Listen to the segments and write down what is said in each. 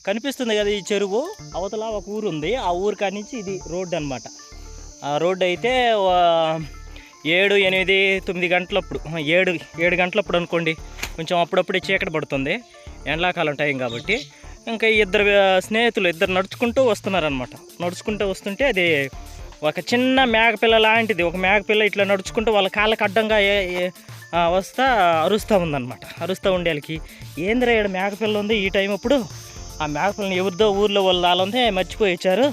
కనిపిస్తుంది కదా ఈ చెరువు అవతల ఒక ఊరు ఉంది. ఆ ఊరు కాడి నుంచి ఇది రోడ్డు అనమాట. ఆ రోడ్డు అయితే 7, 8, 9 గంటలప్పుడు 7 గంటలప్పుడు అనుకోండి. కొంచెం అప్పుడప్పుడే చీకటి పడుతుంది, ఎండాకాలం టైం కాబట్టి. ఇంకా ఇద్దరు స్నేహితులు నడుచుకుంటూ వస్తున్నారనమాట. నడుచుకుంటూ వస్తుంటే అది ఒక చిన్న మేకపిల్ల లాంటిది. ఒక మేకపిల్ల ఇట్లా నడుచుకుంటూ వాళ్ళ కాళ్ళకి అడ్డంగా వస్తా అరుస్తూ ఉందన్నమాట. అరుస్తూ ఉండేళ్ళకి ఏందిరా ఇక్కడ మేకపిల్ల ఉంది ఈ టైం అప్పుడు, ఆ మేకపిల్లని ఎవరిదో ఊర్లో వాళ్ళు వాళ్ళంతా మర్చిపోయి ఇచ్చారు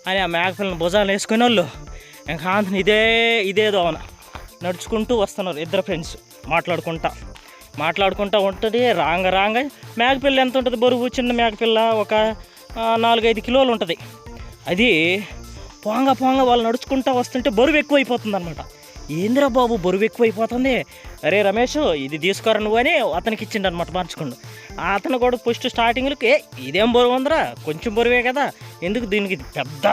అని ఆ మేకపిల్లని భుజాలు వేసుకునే వాళ్ళు ఇంకా ఆంధ్రని ఇదే దోవన నడుచుకుంటూ వస్తున్నారు. ఇద్దరు ఫ్రెండ్స్ మాట్లాడుకుంటూ ఉంటుంది. రాంగ మేకపిల్ల ఎంత ఉంటుంది బరువు? చిన్న మేకపిల్ల ఒక 4-5 కిలోలు ఉంటుంది. అది పోంగ వాళ్ళు నడుచుకుంటూ వస్తుంటే బరువు ఎక్కువైపోతుంది అనమాట. ఏందిరా బాబు బరువు ఎక్కువైపోతుంది, అరే రమేష్ ఇది తీసుకోరా నువ్వు అని అతనికి ఇచ్చిండు అనమాట మార్చుకుండు. అతను కూడా ఫస్ట్ స్టార్టింగ్లోకి ఇదేం బరువు ఉందిరా, కొంచెం బరువే కదా, ఎందుకు దీనికి పెద్ద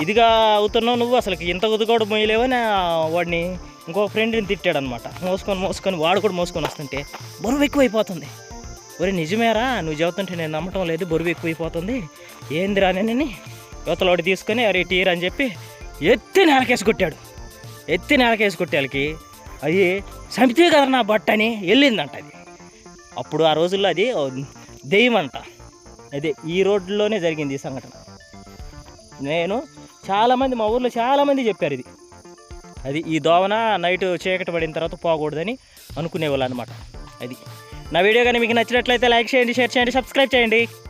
ఇదిగా అవుతున్నావు నువ్వు, అసలు ఇంత కూడా మోయలేవని వాడిని ఇంకో ఫ్రెండ్ని తిట్టాడు అనమాట. మోసుకొని వాడు కూడా మోసుకొని వస్తుంటే బరువు ఎక్కువైపోతుంది. ఒరే నిజమేరా నువ్వు చెబుతుంటే నేను నమ్మటం లేదు, బరువు ఎక్కువైపోతుంది ఏందిరా అని యువతల వాడు తీసుకొని అరే టీర్ అని చెప్పి ఎత్తి నేలకేసి కొట్టేళ్ళకి అది చంపితే కదా నా బట్ట అని వెళ్ళిందంట. అది అప్పుడు ఆ రోజుల్లో అది దెయ్యం అంట. అదే ఈ రోడ్లోనే జరిగింది ఈ సంఘటన. చాలామంది మా ఊర్లో చాలామంది చెప్పారు అది ఈ దోవన నైట్ చీకటి పడిన తర్వాత పోకూడదని అనుకునేవాళ్ళు అనమాట. అది నా వీడియో కానీ మీకు నచ్చినట్లయితే లైక్ చేయండి, షేర్ చేయండి, సబ్స్క్రైబ్ చేయండి.